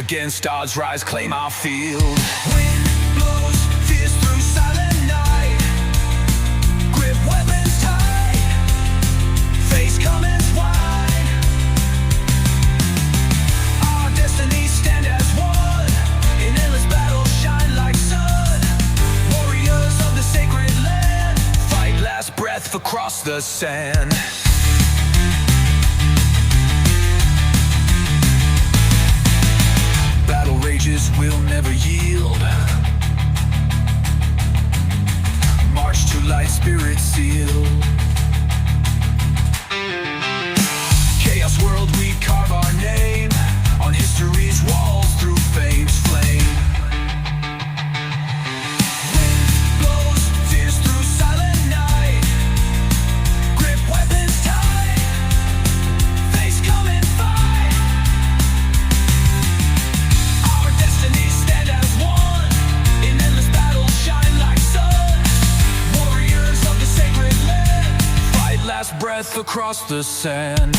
Against odds, rise, claim our field. Wind blows fierce through silent night. Grip weapons tight. Face comments wide. Our destinies stand as one. In endless battle, shine like sun. Warriors of the sacred land. Fight last breath across the sand. Will never yield. March to light, spirit sealed. Chaos world, we carve our name on history's walls through fame's flame. Wind blows fierce through silent night. Grip weapons tight. Face come and fight. Destinies stand as one. In endless battle, shine like sun. Warriors of the sacred land. Fight last breath across the sand.